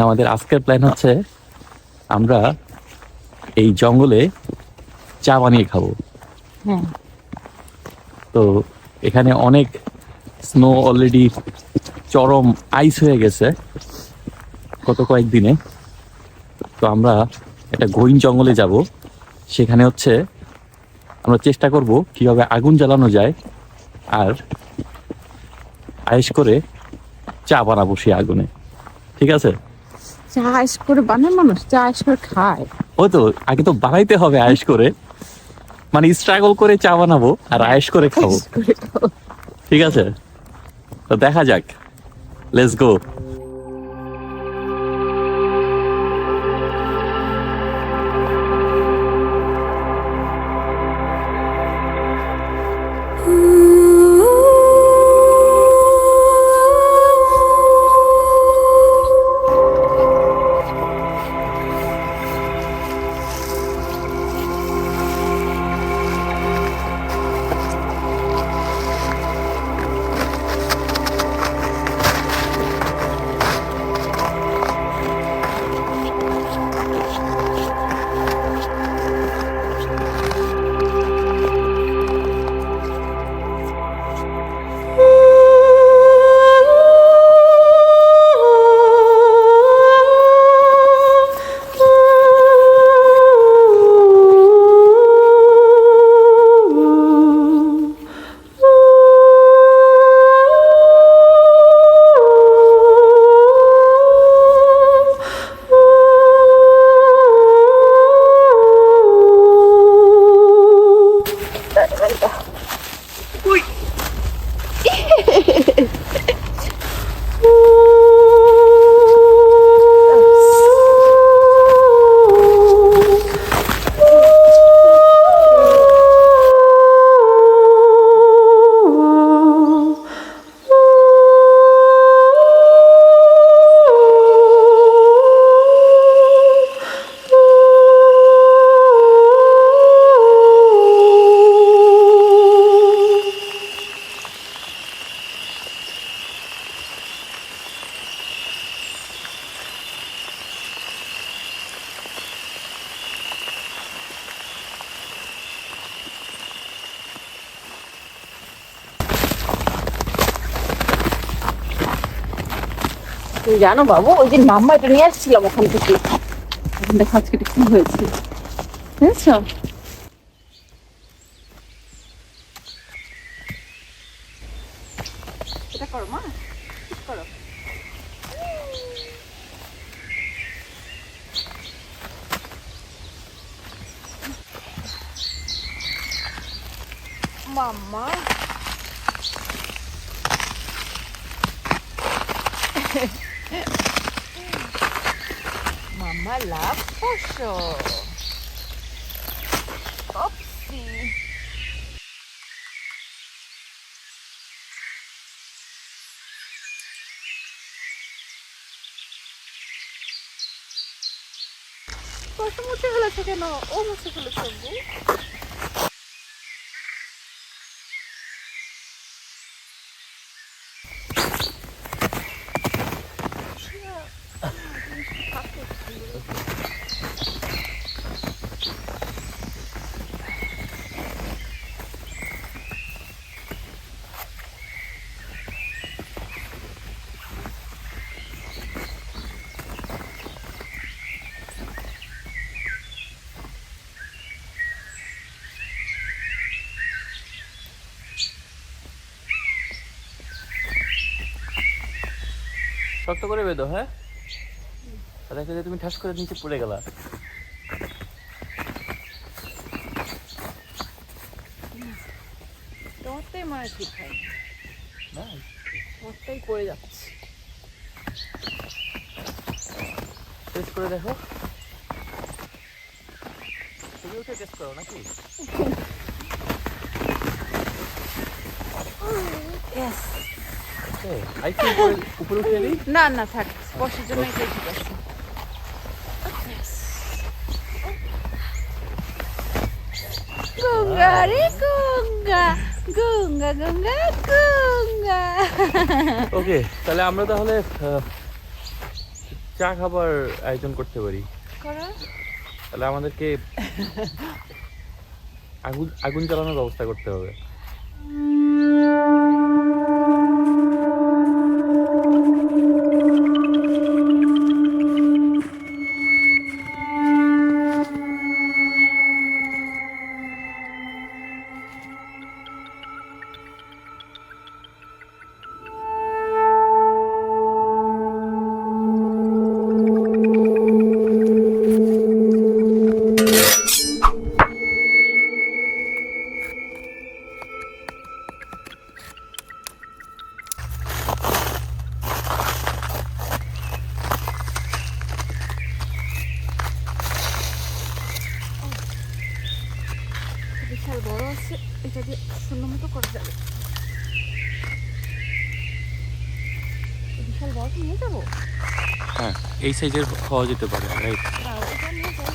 আমাদের আজকের প্ল্যান হচ্ছে আমরা এই জঙ্গলে চা বানিয়ে খাবো। তো এখানে অনেক স্নো অলরেডি চরম আইস হয়ে গেছে গত কয়েকদিনে। তো আমরা একটা গহীন জঙ্গলে যাব, সেখানে হচ্ছে আমরা চেষ্টা করব কিভাবে আগুন জ্বালানো যায় আর আয়েশ করে চা বানাবো সেই আগুনে। ঠিক আছে? চা আয়েশ করে বানায় মানুষ, চা আয়েশ করে খায়। ওই তো, আগে তো বানাইতে হবে আয়েশ করে, মানে স্ট্রাগল করে চা বানাবো আর আয়েশ করে খাবো। ঠিক আছে, তো দেখা যাক, লেটস গো। তুমি জানো বাবু, ওই দিন মাম্মা এটা নিয়ে আসছিলাম ওখান থেকে, এখন দেখো আজকে এটা কি হয়েছে, বুঝছো? এটা করো মা, করো। মাম্মা Mamma la posho. Oopsie. কষ্ট মুছে ফেলেছে কেন? ও মুছে ফেলেছে। শক্ত করে বেঁধো। হ্যাঁ, দেখো যে তুমি ঠাস করে নিচে পড়ে গেলা। তোমারটাই মনে হয় ঠিক হয় না, তোমারটাই পড়ে যাচ্ছে। টেস্ট করে দেখো, তুমি উঠে টেস্ট করো নাকি? উপরে উঠে এলি? না না, থাক, স্পর্শের জন্য এটাই ঠিক আছে। গঙ্গা রে গঙ্গা, গঙ্গা গঙ্গা গঙ্গা। ওকে, তাহলে আমরা তাহলে চা খাবার আয়োজন করতে পারি। করো। তাহলে আমাদেরকে আগুন আগুন জ্বালানোর ব্যবস্থা করতে হবে। বিশাল বড় আছে, এটা দিয়ে শূন্য মতো করা যাবে। বিশাল বড় নিয়ে যাবো। হ্যাঁ, এই সাইজের খাওয়া যেতে পারে, রাইট? এটা নিয়ে যাই।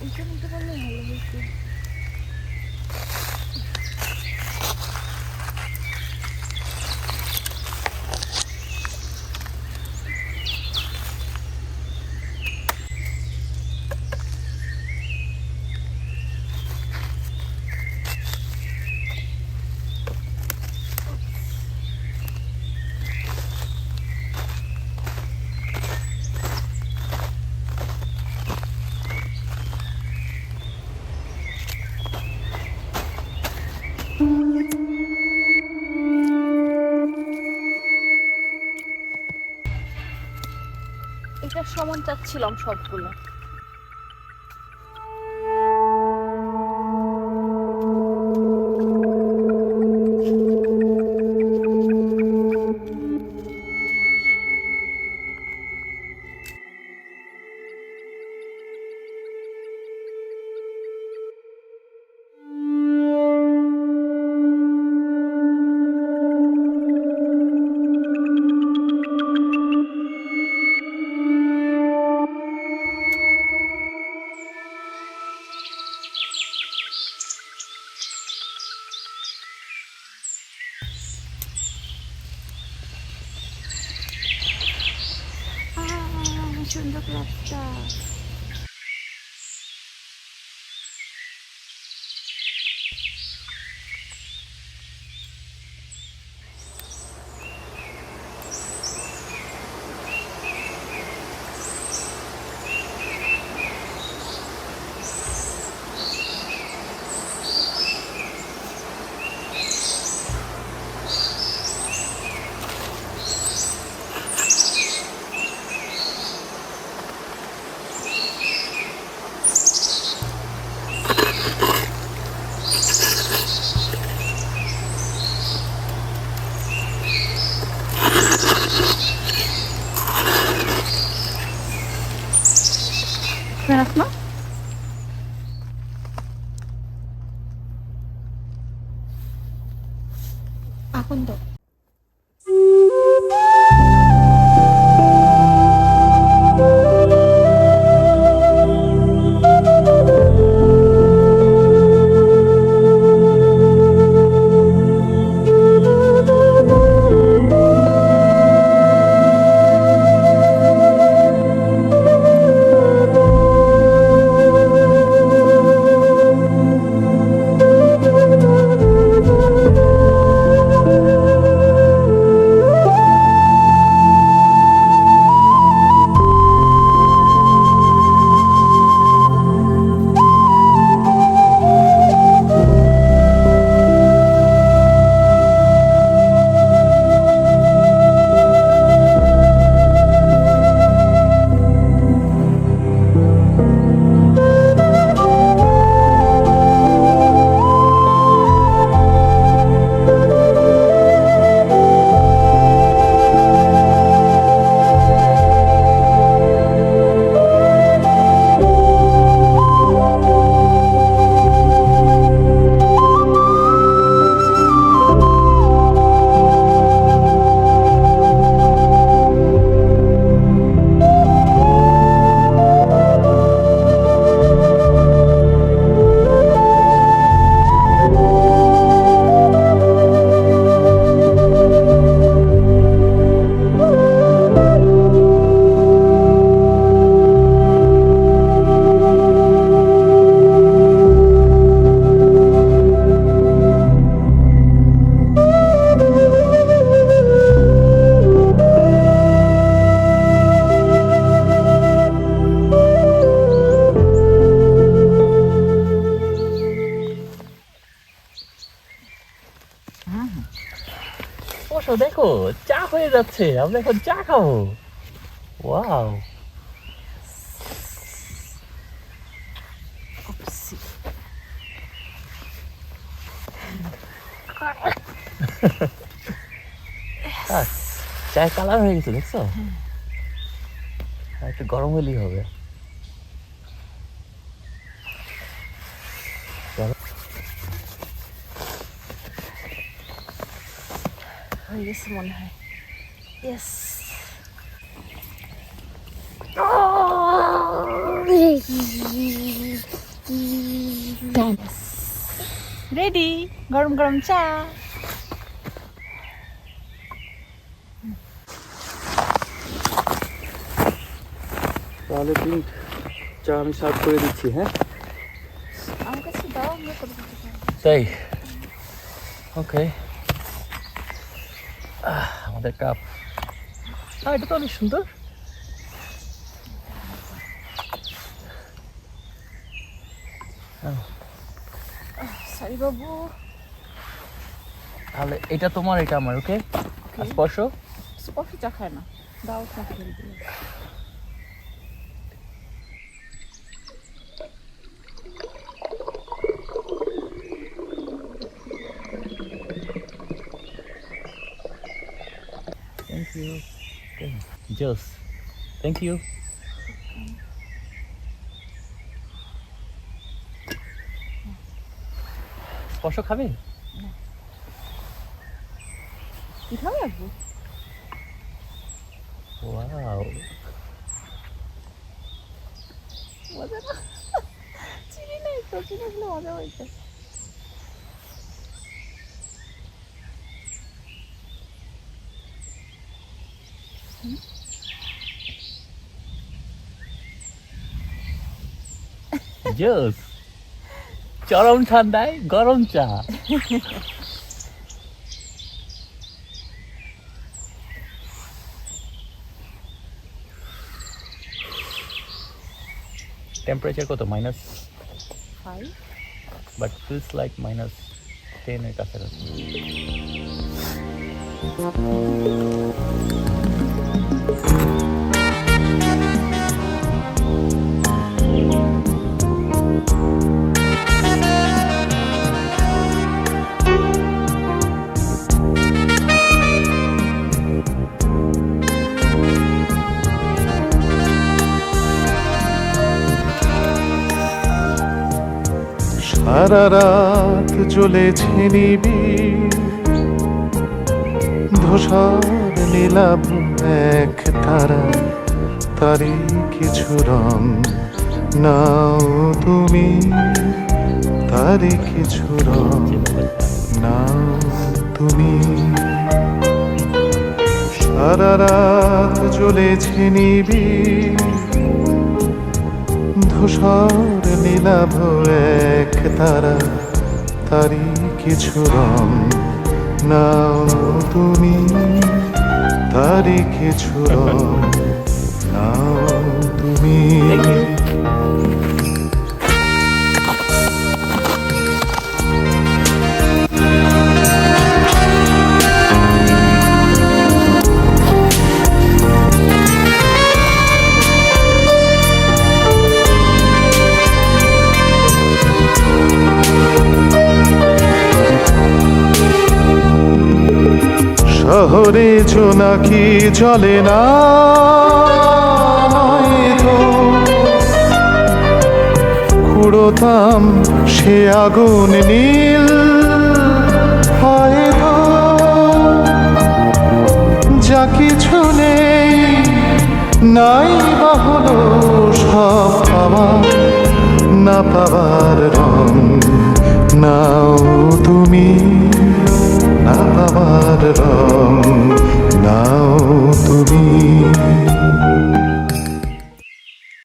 ওইটা নিতে পারলে ভালো হয়েছে। এটা সমান চাচ্ছিলাম সবগুলো। সুন্দর রাস্তা। Asma? Akun to. বসো, দেখো চা হয়ে যাচ্ছে, আমরা এখন চা খাবো। ওয়াও, চায়ের কালার হয়ে গেছে, দেখছো? একটু গরম হলেই হবে। হয়ে গেছে মনে হয়। ইয়েস, রেডি গরম গরম চা। তাহলে প্রিন্ট চা আমি সার্ভ করে দিচ্ছি। হ্যাঁ, আমার কাছে দাও, আমরা করে দিতে পারি। তাই ওকে। আমাদের কাপ, এটা তো অনেক সুন্দর। সরি বাবু। তাহলে এটা তোমার, এটা আমার। ওকে, স্পর্শ। স্পর্শ চা খায় না, দাও চা খেয়ে দিলে। Thank you. জোস, থ্যাংক ইউ। স্পর্শ খাবে? কি খাবে আপু? ওয়াও, মজা না? চিনি নাই তো, চিনি খেলে মজা হয়েছে। জোস, চরম ঠান্ডায় গরম চা। টেম্পারেচার কত? -5, বাট ফিলস লাইক -10 এর কাছাকাছি। সারা রাত জ্বলেছে নিবিড়, ধূসর নীলাভ এক তারা, তারই কিছু রং নাও তুমি, তারই কিছু রং নাও তুমি। সারা রাত জ্বলেছে নিবিড়, ধূসর নীলাভ এক তারা, তারই কিছু রং নাও তুমি, তারই কিছু রং নাও তুমি। শহরে জোনাকি জ্বলে না, কুড়োতাম সে আগুন নীল, হয়তো যা কিছু নেই নাই বা হলো সব পাওয়া, না পাওয়ার রং নাও তুমি,